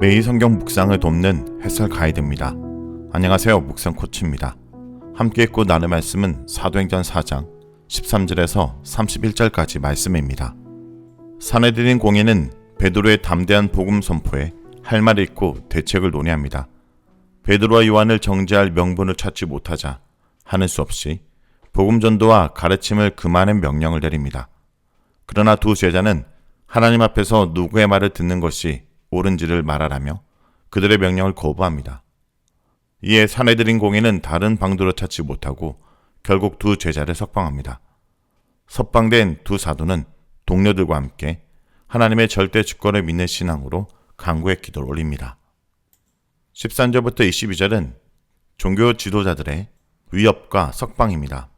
매일 성경 묵상을 돕는 해설 가이드입니다. 안녕하세요. 묵상 코치입니다. 함께 읽고 나눌 말씀은 사도행전 4장 13절에서 31절까지 말씀입니다. 산헤드린 공회는 베드로의 담대한 복음 선포에 할 말을 있고 대책을 논의합니다. 베드로와 요한을 정죄할 명분을 찾지 못하자 하는 수 없이 복음 전도와 가르침을 금하는 명령을 내립니다. 그러나 두 제자는 하나님 앞에서 누구의 말을 듣는 것이 옳은지를 말하라며 그들의 명령을 거부합니다. 이에 산헤드린 공회는 다른 방도를 찾지 못하고 결국 두 제자를 석방합니다. 석방된 두 사도는 동료들과 함께 하나님의 절대 주권을 믿는 신앙으로 간구의 기도를 올립니다. 13절부터 22절은 종교 지도자들의 위협과 석방입니다.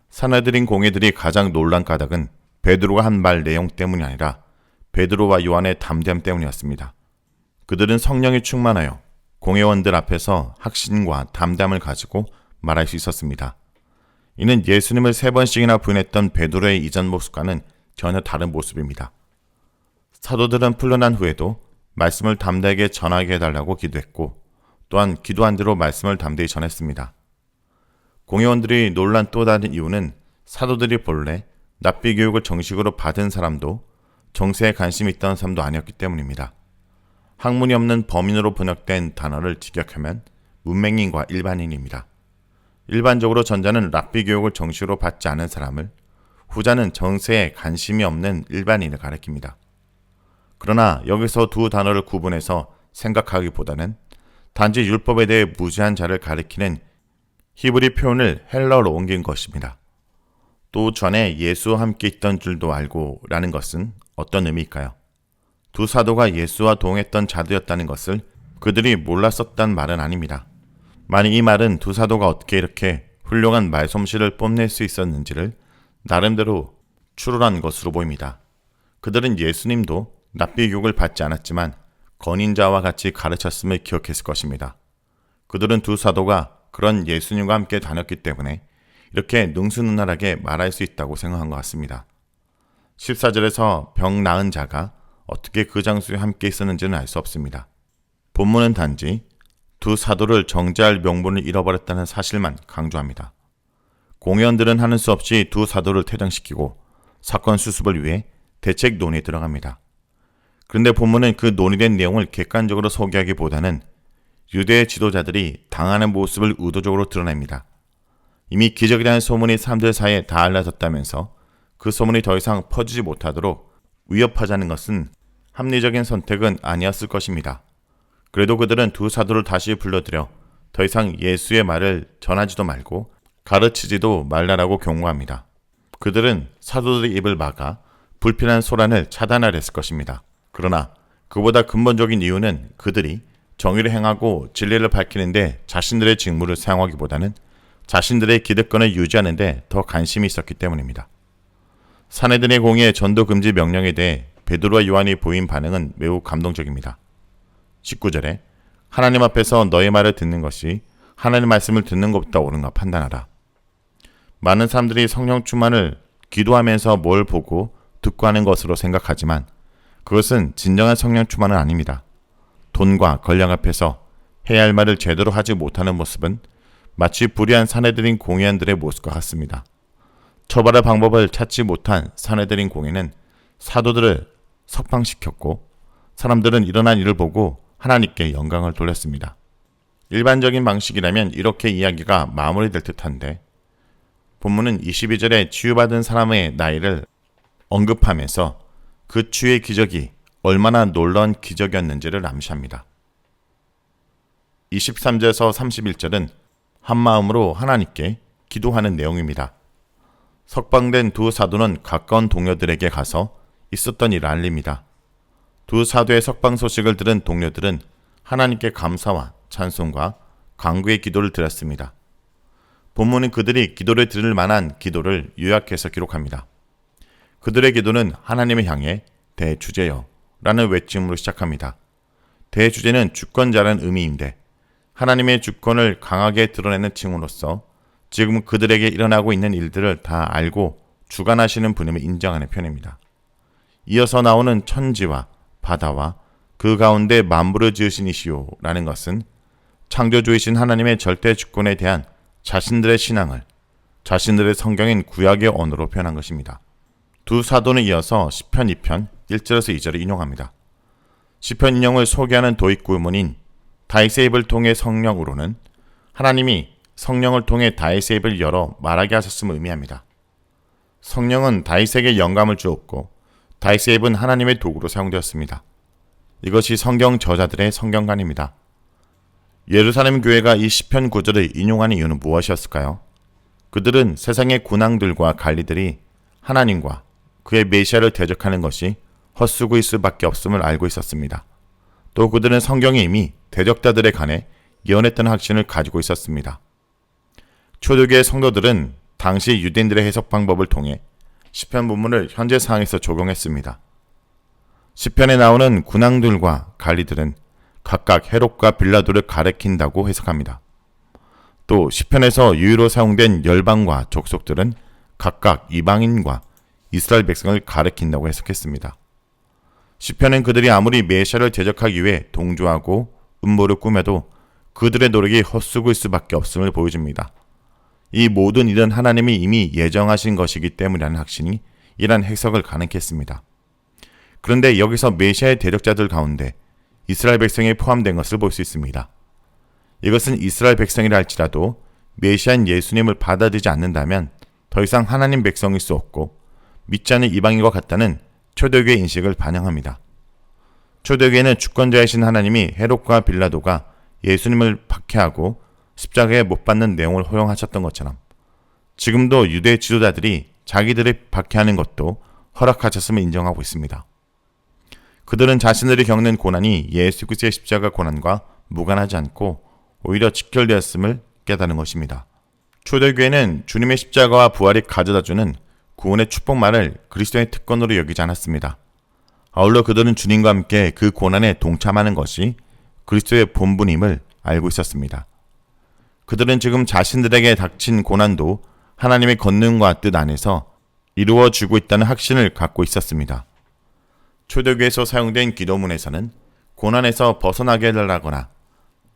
산헤드린 공회들이 가장 놀란 까닭은 베드로가 한 말 내용 때문이 아니라 베드로와 요한의 담대함 때문이었습니다. 그들은 성령이 충만하여 공회원들 앞에서 확신과 담대함을 가지고 말할 수 있었습니다. 이는 예수님을 3번씩이나 부인했던 베드로의 이전 모습과는 전혀 다른 모습입니다. 사도들은 풀려난 후에도 말씀을 담대하게 전하게 해달라고 기도했고 또한 기도한 대로 말씀을 담대히 전했습니다. 공회원들이 놀란 또 다른 이유는 사도들이 본래 납비 교육을 정식으로 받은 사람도 정세에 관심이 있던 사람도 아니었기 때문입니다. 학문이 없는 범인으로 번역된 단어를 직역하면 문맹인과 일반인입니다. 일반적으로 전자는 랍비 교육을 정식으로 받지 않은 사람을, 후자는 정세에 관심이 없는 일반인을 가리킵니다. 그러나 여기서 두 단어를 구분해서 생각하기보다는 단지 율법에 대해 무지한 자를 가리키는 히브리 표현을 헬러로 옮긴 것입니다. 또 전에 예수와 함께 있던 줄도 알고 라는 것은 어떤 의미일까요? 두 사도가 예수와 동행했던 자들이었다는 것을 그들이 몰랐었단 말은 아닙니다. 만약 이 말은 두 사도가 어떻게 이렇게 훌륭한 말솜씨를 뽐낼 수 있었는지를 나름대로 추론한 것으로 보입니다. 그들은 예수님도 납비 교육을 받지 않았지만 건인자와 같이 가르쳤음을 기억했을 것입니다. 그들은 두 사도가 그런 예수님과 함께 다녔기 때문에 이렇게 능수능란하게 말할 수 있다고 생각한 것 같습니다. 14절에서 병 나은 자가 어떻게 그 장소에 함께 있었는지는 알 수 없습니다. 본문은 단지 두 사도를 정죄할 명분을 잃어버렸다는 사실만 강조합니다. 공회원들은 하는 수 없이 두 사도를 퇴장시키고 사건 수습을 위해 대책 논의에 들어갑니다. 그런데 본문은 그 논의된 내용을 객관적으로 소개하기보다는 유대 지도자들이 당하는 모습을 의도적으로 드러냅니다. 이미 기적에 대한 소문이 사람들 사이에 다 알려졌다면서 그 소문이 더 이상 퍼지지 못하도록 위협하자는 것은 합리적인 선택은 아니었을 것입니다. 그래도 그들은 두 사도를 다시 불러들여 더 이상 예수의 말을 전하지도 말고 가르치지도 말라라고 경고합니다. 그들은 사도들의 입을 막아 불필요한 소란을 차단하려 했을 것입니다. 그러나 그보다 근본적인 이유는 그들이 정의를 행하고 진리를 밝히는데 자신들의 직무를 사용하기보다는 자신들의 기득권을 유지하는 데 더 관심이 있었기 때문입니다. 산헤드린 공회의 전도 금지 명령에 대해 베드로와 요한이 보인 반응은 매우 감동적입니다. 19절에 하나님 앞에서 너의 말을 듣는 것이 하나님 말씀을 듣는 것보다 옳은가 판단하라. 많은 사람들이 성령 충만을 기도하면서 뭘 보고 듣고 하는 것으로 생각하지만 그것은 진정한 성령 충만은 아닙니다. 돈과 권력 앞에서 해야 할 말을 제대로 하지 못하는 모습은 마치 불의한 산헤드린 공회원들의 모습과 같습니다. 처벌할 방법을 찾지 못한 산헤드린 공회는 사도들을 석방시켰고 사람들은 일어난 일을 보고 하나님께 영광을 돌렸습니다. 일반적인 방식이라면 이렇게 이야기가 마무리될 듯한데 본문은 22절에 치유받은 사람의 나이를 언급하면서 그 치유의 기적이 얼마나 놀라운 기적이었는지를 암시합니다. 23절에서 31절은 한마음으로 하나님께 기도하는 내용입니다. 석방된 두 사도는 가까운 동료들에게 가서 있었던 일을 알립니다. 두 사도의 석방 소식을 들은 동료들은 하나님께 감사와 찬송과 간구의 기도를 드렸습니다. 본문은 그들이 기도를 드릴 만한 기도를 요약해서 기록합니다. 그들의 기도는 하나님을 향해 대주제여 라는 외침으로 시작합니다. 대주제는 주권자라는 의미인데 하나님의 주권을 강하게 드러내는 칭호로서 지금 그들에게 일어나고 있는 일들을 다 알고 주관하시는 분임을 인정하는 표현입니다. 이어서 나오는 천지와 바다와 그 가운데 만물을 지으신 이시오 라는 것은 창조주이신 하나님의 절대 주권에 대한 자신들의 신앙을 자신들의 성경인 구약의 언어로 표현한 것입니다. 두 사도는 이어서 시편 2편 1절에서 2절을 인용합니다. 시편 인용을 소개하는 도입 구문인 다윗의 입을 통해 성령으로는 하나님이 성령을 통해 다윗의 입을 열어 말하게 하셨음을 의미합니다. 성령은 다윗에게 영감을 주었고 다윗의 입은 하나님의 도구로 사용되었습니다. 이것이 성경 저자들의 성경관입니다. 예루살렘 교회가 이 시편 구절을 인용하는 이유는 무엇이었을까요? 그들은 세상의 군왕들과 관리들이 하나님과 그의 메시아를 대적하는 것이 헛수고일 수밖에 없음을 알고 있었습니다. 또 그들은 성경에 이미 대적자들에 관해 예언했다는 확신을 가지고 있었습니다. 초대교회 성도들은 당시 유대인들의 해석 방법을 통해 시편 본문을 현재 상황에서 적용했습니다. 시편에 나오는 군왕들과 관리들은 각각 헤롯과 빌라도를 가리킨다고 해석합니다. 또 시편에서 유의로 사용된 열방과 족속들은 각각 이방인과 이스라엘 백성을 가리킨다고 해석했습니다. 시편은 그들이 아무리 메시아를 대적하기 위해 동조하고 음모를 꾸며도 그들의 노력이 헛수고일 수밖에 없음을 보여줍니다. 이 모든 일은 하나님이 이미 예정하신 것이기 때문이라는 확신이 이러한 해석을 가능케 했습니다. 그런데 여기서 메시아의 대적자들 가운데 이스라엘 백성이 포함된 것을 볼 수 있습니다. 이것은 이스라엘 백성이라 할지라도 메시아인 예수님을 받아들이지 않는다면 더 이상 하나님 백성일 수 없고 믿지 않는 이방인과 같다는 초대교회 인식을 반영합니다. 초대교회는 주권자이신 하나님이 헤롯과 빌라도가 예수님을 박해하고 십자가에 못 박는 내용을 허용하셨던 것처럼 지금도 유대 지도자들이 자기들을 박해하는 것도 허락하셨음을 인정하고 있습니다. 그들은 자신들이 겪는 고난이 예수 그리스도의 십자가 고난과 무관하지 않고 오히려 직결되었음을 깨닫는 것입니다. 초대교회는 주님의 십자가와 부활이 가져다주는 구원의 축복만을 그리스도의 특권으로 여기지 않았습니다. 아울러 그들은 주님과 함께 그 고난에 동참하는 것이 그리스도의 본분임을 알고 있었습니다. 그들은 지금 자신들에게 닥친 고난도 하나님의 권능과 뜻 안에서 이루어지고 있다는 확신을 갖고 있었습니다. 초대교회에서 사용된 기도문에서는 고난에서 벗어나게 해달라거나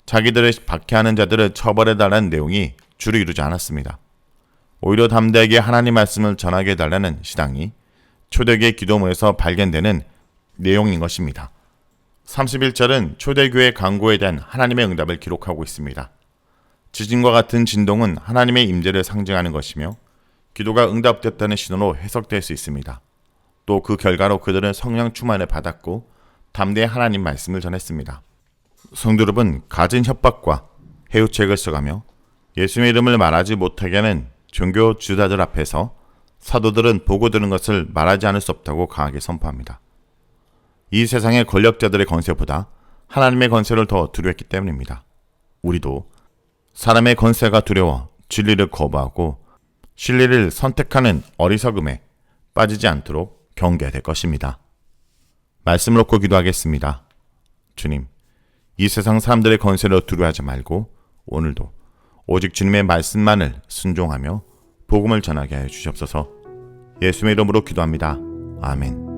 자기들을 박해하는 자들을 처벌해달라는 내용이 주로 이루지 않았습니다. 오히려 담대하게 하나님 말씀을 전하게 해달라는 시당이 초대교회 기도문에서 발견되는 내용인 것입니다. 31절은 초대교회 간구에 대한 하나님의 응답을 기록하고 있습니다. 지진과 같은 진동은 하나님의 임재를 상징하는 것이며 기도가 응답됐다는 신호로 해석될 수 있습니다. 또 그 결과로 그들은 성령 충만을 받았고 담대히 하나님 말씀을 전했습니다. 성도 여러분, 갖은 협박과 해유책을 써가며 예수님의 이름을 말하지 못하게 하는 종교 지도자들 앞에서 사도들은 보고 들은 것을 말하지 않을 수 없다고 강하게 선포합니다. 이 세상의 권력자들의 권세보다 하나님의 권세를 더 두려워했기 때문입니다. 우리도 사람의 권세가 두려워 진리를 거부하고 진리를 선택하는 어리석음에 빠지지 않도록 경계해야 될 것입니다. 말씀을 놓고 기도하겠습니다. 주님, 이 세상 사람들의 권세를 두려워하지 말고 오늘도 오직 주님의 말씀만을 순종하며 복음을 전하게 하여 주시옵소서. 예수의 이름으로 기도합니다. 아멘.